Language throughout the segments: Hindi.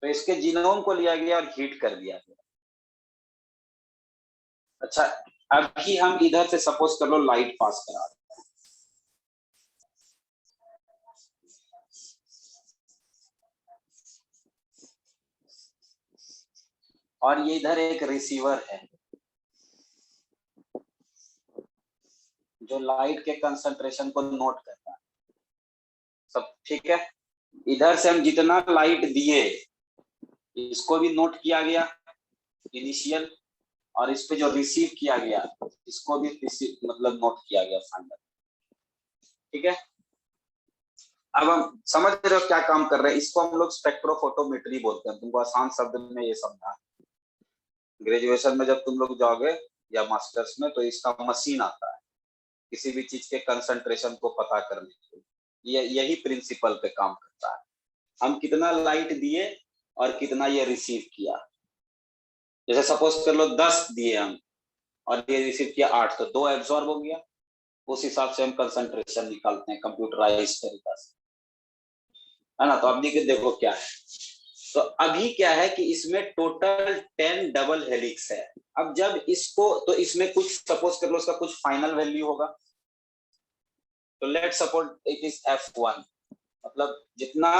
तो इसके जीनोम को लिया गया और हीट कर दिया गया। अच्छा, अभी हम इधर से सपोज कर लो लाइट पास करा रहे हैं, और ये इधर एक रिसीवर है जो लाइट के कंसंट्रेशन को नोट करता है। सब ठीक है। इधर से हम जितना लाइट दिए इसको भी नोट किया गया इनिशियल, और इस पे जो रिसीव किया गया इसको भी रिसीव मतलब नोट किया गया फाइनल। ठीक है, अब हम समझ रहे हो क्या काम कर रहे हैं। इसको हम लोग स्पेक्ट्रोफोटोमेट्री बोलते हैं। तुमको आसान शब्द में ये समझा, ग्रेजुएशन में जब तुम लोग जाओगे या मास्टर्स में तो इसका मशीन आता है किसी भी चीज के कंसंट्रेशन को पता करने के लिए। यही प्रिंसिपल पे काम करता है। हम कितना लाइट दिए और कितना ये रिसीव किया। जैसे सपोज कर लो 10 दिए हम और ये रिसीव किया 8, तो 2 एब्जॉर्ब हो गया। उस हिसाब से हम कंसंट्रेशन निकालते हैं कंप्यूटराइज तरीका से, है ना। तो अब देखो क्या है। तो अभी क्या है कि इसमें टोटल 10 डबल हेलिक्स है। अब जब इसको, तो इसमें कुछ सपोज कर लो इसका कुछ फाइनल वैल्यू होगा। तो let suppose it is F1, मतलब जितना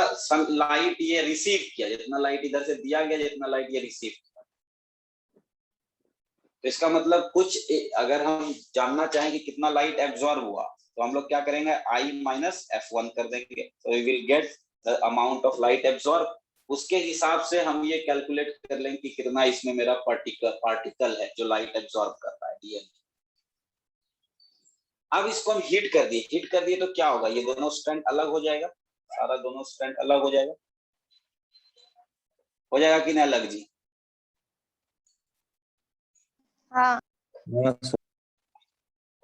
लाइट ये रिसीव किया, जितना लाइट इधर से दिया गया, जितना लाइट ये रिसीव किया। तो इसका मतलब कुछ, अगर हम जानना चाहें कि कितना लाइट एब्जॉर्ब हुआ तो हम लोग क्या करेंगे, I माइनस F1 कर देंगे। तो we will get the amount of light absorb. उसके हिसाब से हम ये कैलकुलेट कर लेंगे कि कितना इसमें मेरा पार्टिकल है जो लाइट एब्जॉर्ब कर रहा है, डीएनए। अब इसको हम हीट कर दिए तो क्या होगा, ये दोनों स्ट्रैंड अलग हो जाएगा, सारा दोनों स्ट्रैंड अलग हो जाएगा कि नहीं अलग जी? हाँ।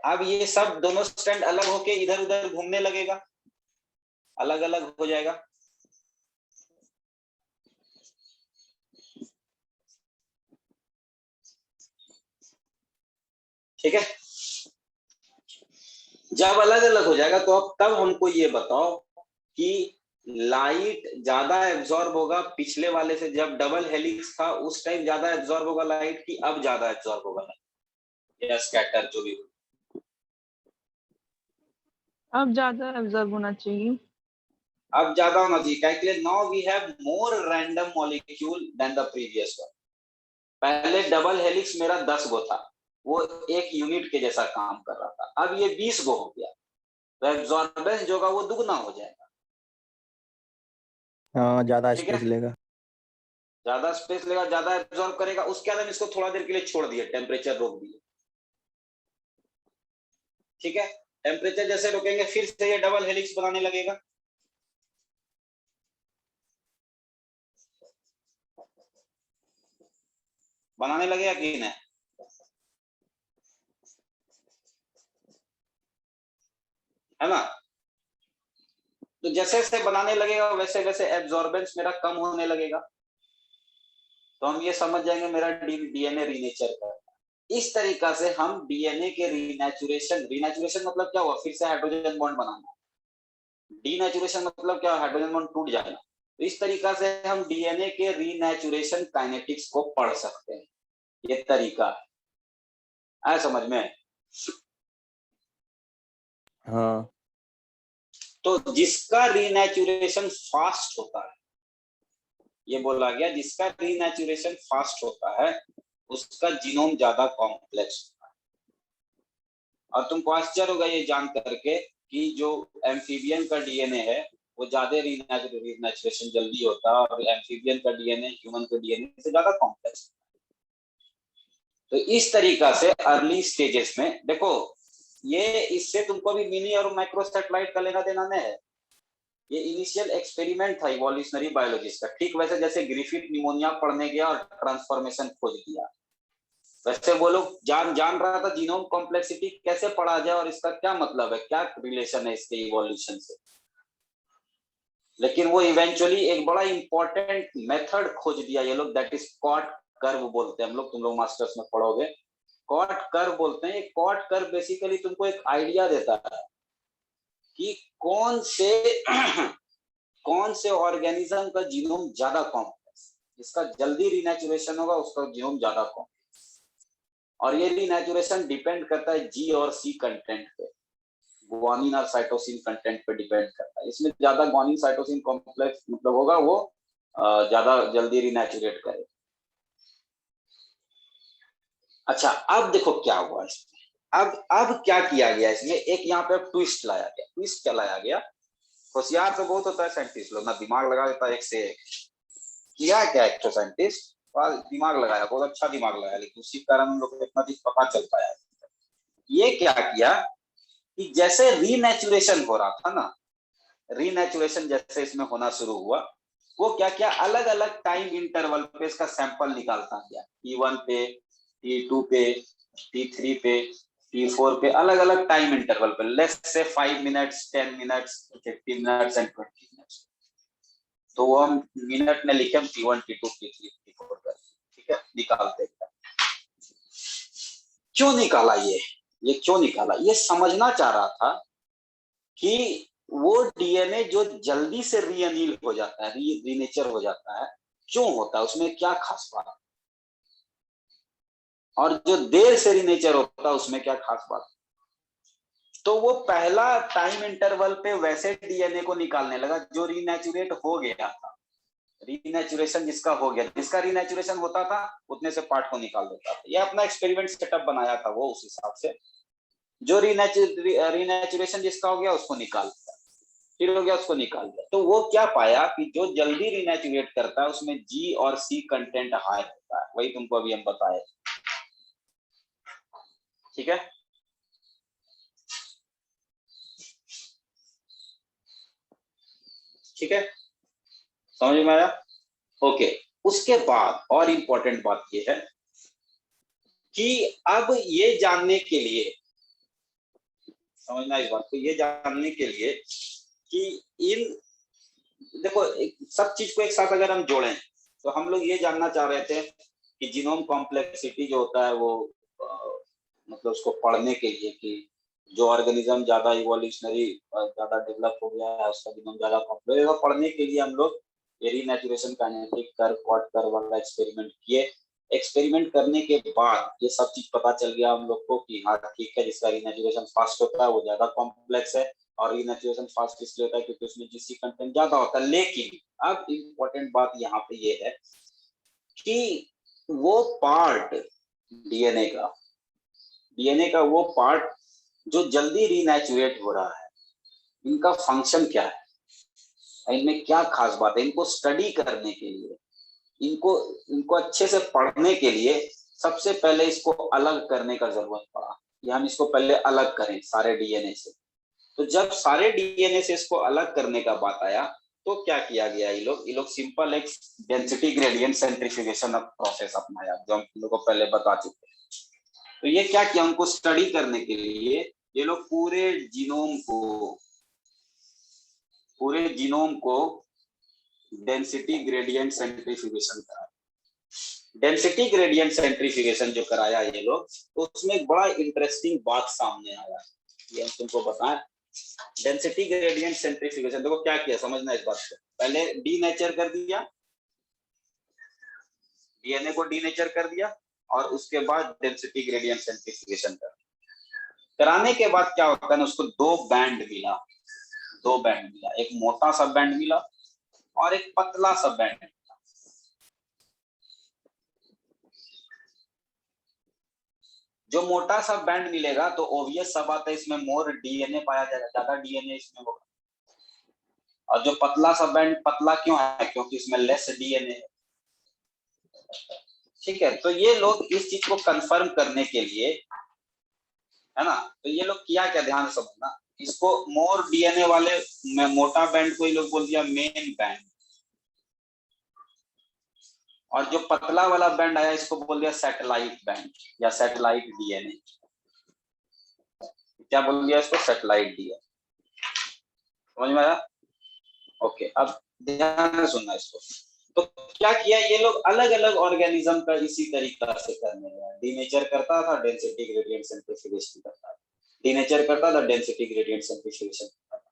अब ये सब दोनों स्ट्रैंड अलग होके इधर उधर घूमने लगेगा, अलग अलग हो जाएगा। ठीक है, जब अलग अलग हो जाएगा तो अब तब हमको ये बताओ कि लाइट ज्यादा एब्जॉर्ब होगा पिछले वाले से, जब डबल हेलिक्स था उस टाइम ज्यादा एब्जॉर्ब होगा लाइट की, अब ज्यादा एब्जॉर्ब होगा लाइट या स्कैटर जो भी। अब ज्यादा एब्जॉर्ब होना चाहिए। अब ज्यादा होना चाहिए। Calculate now we have more random molecule than the previous one. पहले डबल हेलिक्स मेरा 10 गो था, वो एक यूनिट के जैसा काम कर रहा था। अब ये 20 गो हो गया, तो एब्जॉर्बेंस जो होगा वो दुगना हो जाएगा। हाँ, ज्यादा ठीक है, स्पेस लेगा, ज्यादा स्पेस लेगा, ज्यादा एब्जॉर्ब करेगा। उसके बाद हम इसको थोड़ा देर के लिए छोड़ दिए, टेम्परेचर रोक दिए। ठीक है, टेम्परेचर जैसे रोकेंगे फिर से ये डबल हेलिक्स बनाने लगेगा। बनाने लगेगा कि नहीं? है ना। तो जैसे जैसे बनाने लगेगा वैसे वैसे एब्जॉर्बेंस मेरा कम होने लगेगा। तो हम ये समझ जाएंगे मेरा डीएनए रीनेचर कर। इस तरीका से हम डीएनए के रीनेचुरेशन मतलब क्या हुआ, फिर से हाइड्रोजन बॉन्ड बनाना। डीनेचुरेशन मतलब क्या, हाइड्रोजन बॉन्ड टूट जाना। तो इस तरीका से हम डीएनए के रीनेचुरेशन काइनेटिक्स को पढ़ सकते हैं। ये तरीका आया समझ में? हाँ। तो जिसका रीनेचुरेशन फास्ट होता है, ये बोला गया जिसका रीनेचुरेशन फास्ट होता है उसका जीनोम ज्यादा कॉम्प्लेक्स होता है। और तुमको आश्चर्य होगा ये जान करके कि जो एम्फीबियन का डीएनए है वो ज्यादा रीनेचुरेशन जल्दी होता है, और एम्फीबियन का डीएनए ह्यूमन के डीएनए से ज्यादा कॉम्प्लेक्स। तो इस तरीका से अर्ली स्टेजेस में देखो, ये इससे तुमको भी मिनी और माइक्रो सैटेलाइट का लेना देना नहीं है। ये इनिशियल एक्सपेरिमेंट था इवोल्यूशनरी बायोलॉजिस्ट का। ठीक वैसे जैसे ग्रिफिथ निमोनिया पढ़ने गया और ट्रांसफॉर्मेशन खोज दिया, वैसे वो लोग जान रहा था जीनोम कॉम्प्लेक्सिटी कैसे पढ़ा जाए और इसका क्या मतलब है, क्या रिलेशन है इसके इवोल्यूशन से। लेकिन वो इवेंचुअली एक बड़ा इंपॉर्टेंट मेथड खोज दिया ये लोग, दैट इज कॉट कर्व बोलते हैं हम लोग। तुम लोग मास्टर्स में पढ़ोगे, कॉट कर्व बोलते हैं। कॉट कर्व बेसिकली तुमको एक आइडिया देता है कि कौन से ऑर्गेनिज्म का जीनोम ज्यादा कॉम्प्लेक्स, जिसका जल्दी रीनेचुरेशन होगा उसका जीनोम ज्यादा कॉम्प्लेक्स, और ये रीनेचुरेशन डिपेंड करता है जी और सी कंटेंट पे, ग्वानिन और साइटोसिन कंटेंट पे डिपेंड करता है। इसमें ज्यादा ग्वानिन साइटोसिन कॉम्प्लेक्स मतलब होगा वो ज्यादा जल्दी रीनेचुरेट करेगा। अच्छा अब देखो क्या हुआ इसमें, अब क्या किया गया इसमें, एक यहाँ पे ट्विस्ट लाया गया। ट्विस्ट क्या लाया गया, होशियार तो बहुत होता है साइंटिस्ट लोग ना, दिमाग लगा देता है एक से एक। किया क्या एक तो साइंटिस्ट दिमाग लगाया, बहुत अच्छा दिमाग लगाया, लेकिन उसी कारण हम लोग को इतना चीज पता चल पाया। ये क्या किया कि जैसे रीनेचुरेशन हो रहा था ना, रीनेचुरेशन जैसे इसमें होना शुरू हुआ, वो क्या क्या अलग अलग टाइम इंटरवल पे इसका सैंपल निकालता गया, T1 पे, T2 पे, T3 पे, T4 पे, अलग अलग टाइम इंटरवल पे, let's say 5 minutes, 10 minutes, 15 minutes and 20 minutes. तो वो हम मिनट में लिखे T1, T2, T3, T4 कर, ठीक है, निकालते हैं। क्यों निकाला ये क्यों निकाला, ये समझना चाह रहा था कि वो डीएनए जो जल्दी से रीअनील हो जाता है, रीनेचर हो जाता है, क्यों होता है, उसमें क्या खास बात है, और जो देर से रीनेचर होता है उसमें क्या खास बात है। तो वो पहला टाइम इंटरवल पे वैसे डीएनए को निकालने लगा जो रीनेचुरेट हो गया था, रीनेचुरेशन जिसका हो गया, जिसका रीनेचुरेशन होता था उतने से पार्ट को निकाल देता था। ये अपना एक्सपेरिमेंट सेटअप बनाया था वो, उस हिसाब से जो रीनेचुरेशन जिसका हो गया उसको निकाल दिया, फिर हो गया उसको निकाल दिया। तो वो क्या पाया कि जो जल्दी रीनेचुरेट करता है उसमें जी और सी कंटेंट हाई होता है, वही तुमको अभी हम बताए, ठीक है। ठीक है, समझ में आया? ओके, उसके बाद और इंपॉर्टेंट बात ये है कि अब ये जानने के लिए, समझना इस बात को, ये जानने के लिए कि इन, देखो सब चीज को एक साथ अगर हम जोड़ें तो हम लोग ये जानना चाह रहे थे कि जीनोम कॉम्प्लेक्सिटी जो होता है वो मतलब उसको पढ़ने के लिए कि जो ऑर्गेनिज्म ज्यादा इवोल्यूशनरी ज्यादा डेवलप हो गया है उसका जीनोम ज्यादा कॉम्प्लेक्स, पढ़ने के लिए हम लोग renaturation kinetic curve, quad curve वाला एक्सपेरिमेंट किए। एक्सपेरिमेंट करने के बाद ये सब चीज पता चल गया हम लोग को कि हाँ ठीक है, जिसका रीनेचुरेशन फास्ट होता है वो ज्यादा कॉम्प्लेक्स है, और रीनेचुरेशन फास्ट इसलिए होता है क्योंकि उसमें जीसी कंटेंट ज्यादा होता है। लेकिन अब इम्पोर्टेंट बात यहाँ पे ये है कि वो पार्ट डीएनए का, डीएनए का वो पार्ट जो जल्दी रीनेचुरेट हो रहा है, इनका फंक्शन क्या है, इनमें क्या खास बात है, इनको स्टडी करने के लिए, इनको इनको अच्छे से पढ़ने के लिए सबसे पहले इसको अलग करने का जरूरत पड़ा कि हम इसको पहले अलग करें सारे डीएनए से। तो जब सारे डीएनए से इसको अलग करने का बात आया तो क्या किया गया, ये लोग सिंपल एक डेंसिटी ग्रेडियंट सेंट्रीफ्यूगेशन प्रोसेस अपनाया जो हम लोगों को पहले बता चुके हैं। तो ये क्या किया, उनको स्टडी करने के लिए ये लोग पूरे जीनोम को डेंसिटी ग्रेडियंट सेंट्रीफ्यूगेशन करा। डेंसिटी ग्रेडियंट सेंट्रीफ्यूगेशन जो कराया ये लोग, तो उसमें एक बड़ा इंटरेस्टिंग बात सामने आया, ये हम तुमको बताएं। डेंसिटी ग्रेडियंट सेंट्रीफ्यूगेशन देखो क्या किया, समझना इस बात को, पहले डीनेचर कर दिया, डीएनए को डीनेचर कर दिया, और उसके बाद डेंसिटी ग्रेडियंट सेंट्रीफ्यूगेशन कराने के बाद क्या होता है ना, उसको दो बैंड मिला, एक मोटा सा बैंड मिला और एक पतला सा बैंड मिला। जो मोटा सा बैंड मिलेगा तो ओबियस सा बात है इसमें मोर डीएनए पाया जाएगा, ज्यादा डीएनए इसमें होगा। और जो पतला सा बैंड, पतला क्यों है, क्योंकि इसमें लेस डीएनए है, ठीक है। तो ये लोग इस चीज को कंफर्म करने के लिए, है ना, तो ये लोग किया क्या, ध्यान से समझना, इसको मोर डीएनए वाले में मोटा बैंड को ये लोग बोल दिया मेन बैंड, और जो पतला वाला बैंड आया इसको बोल दिया सैटेलाइट बैंड या सैटेलाइट डीएनए। क्या बोल दिया इसको, सैटेलाइट डीएनए। समझ में आया? ओके, अब ध्यान से सुनना इसको। तो क्या किया ये लोग, अलग अलग ऑर्गेनिज्म का इसी तरीका से करने लगा, डीनेचर करता था, डेंसिटी ग्रेडियंट सेंट्रीफ्यूगेशन करता था, डीनेचर करता था, डेंसिटी ग्रेडियंट सेंट्रीफ्यूगेशन करता था।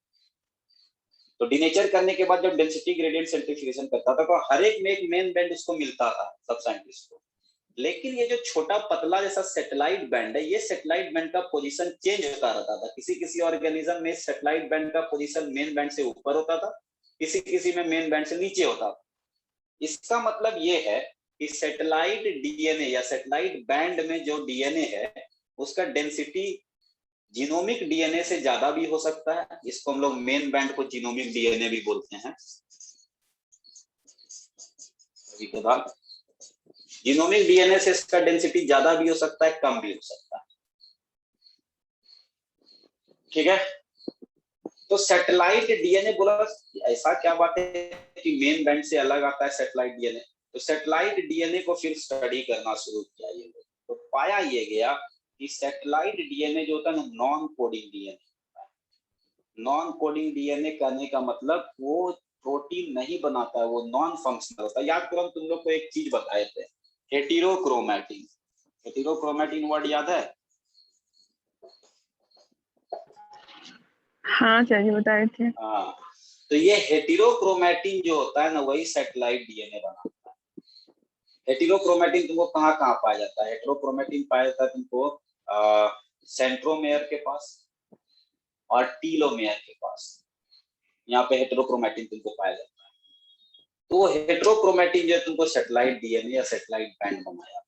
तो डिनेचर करने के बाद जब डेंसिटी ग्रेडियंट सेंट्रीफ्यूगेशन करता था तो हर एक में एक मेन बैंड उसको मिलता था सब साइंटिस्ट को। लेकिन ये जो छोटा पतला जैसा सेटेलाइट बैंड है, ये सेटेलाइट बैंड का पोजीशन चेंज होता रहता था। किसी किसी ऑर्गेनिज्म में सेटेलाइट बैंड का पोजीशन मेन बैंड से ऊपर होता था, किसी किसी में मेन बैंड से नीचे होता था। इसका मतलब ये है कि सेटेलाइट डीएनए या सेटेलाइट बैंड में जो डीएनए है उसका डेंसिटी जीनोमिक डीएनए से ज्यादा भी हो सकता है। इसको हम लोग मेन बैंड को जीनोमिक डीएनए भी बोलते हैं। अभी के बाद जीनोमिक डीएनए से इसका डेंसिटी ज्यादा भी हो सकता है, कम भी हो सकता है। ठीक है, तो सैटेलाइट डीएनए बोला, ऐसा क्या बात है कि मेन बैंड से अलग आता है सैटेलाइट डीएनए। तो सैटेलाइट डीएनए को फिर स्टडी करना शुरू किया ये लोग, तो पाया ये गया कि सैटेलाइट डीएनए जो होता है ना, non coding DNA. Non coding DNA कहने का मतलब वो प्रोटीन नहीं बनाता है, वो नॉन फंक्शनल होता है। याद करो, तुम लोग को एक चीज बताए थे, हेटेरोक्रोमैटिन। हेटेरोक्रोमैटिन वर्ड याद है? हाँ सर जी बताए थे। हाँ, तो ये हेटेरोक्रोमैटिन जो होता है ना, वही सैटेलाइट डीएनए बनाता है। हेटेरोक्रोमैटिन तुमको कहाँ कहाँ पाया जाता है? हेटेरोक्रोमैटिन पाया जाता है तुमको सेंट्रोमेयर के पास और टीलोमेयर के पास। यहाँ पे हेटेरोक्रोमैटिन तुमको पाया जाता है। तो वो हेटेरोक्रोमैटिन जो तुमको सैटेलाइट डीएनए या सैटेलाइट बैंड बनाया।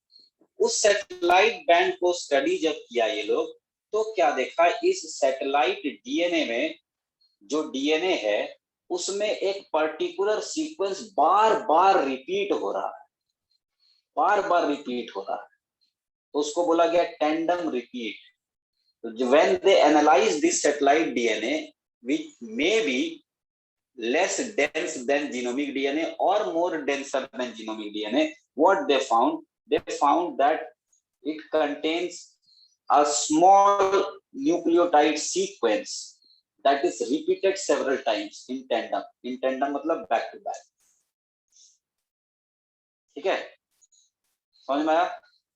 उस सैटेलाइट बैंड को स्टडी जब किया ये लोग, तो क्या देखा, इस सैटेलाइट डीएनए में जो डीएनए है उसमें एक पर्टिकुलर सीक्वेंस बार बार रिपीट हो रहा है, बार बार रिपीट हो रहा है। तो उसको बोला गया tandem repeat. When they analyze this satellite DNA, which may be less dense than genomic DNA or more denser than genomic DNA, what they found? They found that it contains a small nucleotide sequence that is repeated several times in tandem. In tandem मतलब back to back. ठीक है, समझ में आया?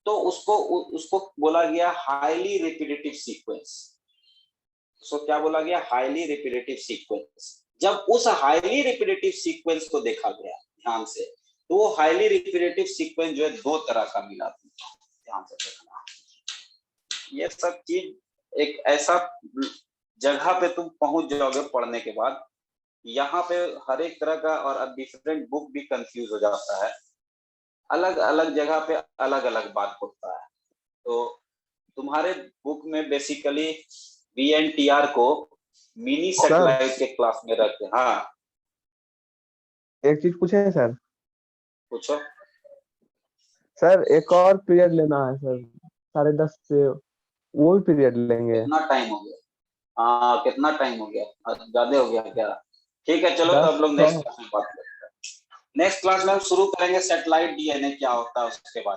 तो उसको बोला गया हाईली रिपीटेटिव सीक्वेंस। उसको क्या बोला गया? Highly repetitive sequence. जब उस हाईली रिपीटेटिव सीक्वेंस को देखा गया ध्यान से, तो वो हाईली रिपीटेटिव सीक्वेंस जो है दो तरह का मिला। ध्यान से देखना, ये सब चीज एक ऐसा जगह पे तुम पहुंच जाओगे पढ़ने के बाद, यहाँ पे हर एक तरह का और डिफरेंट बुक भी कंफ्यूज हो जाता है, अलग अलग जगह पे अलग अलग बात होता है। तो तुम्हारे बुक में बेसिकली VNTR को मिनी सैटेलाइट के क्लास में रखते हैं। हाँ, एक चीज पूछे सर? पूछो सर एक और पीरियड लेना है सर, 10:30 से, वो भी पीरियड लेंगे। कितना टाइम हो गया? हाँ, कितना टाइम हो गया? ज्यादा हो गया क्या? ठीक है, चलो तो अब लोग नेक्स्ट क्लास में बात करते हैं। नेक्स्ट क्लास में हम शुरू करेंगे सैटेलाइट डीएनए क्या होता है उसके बारे में।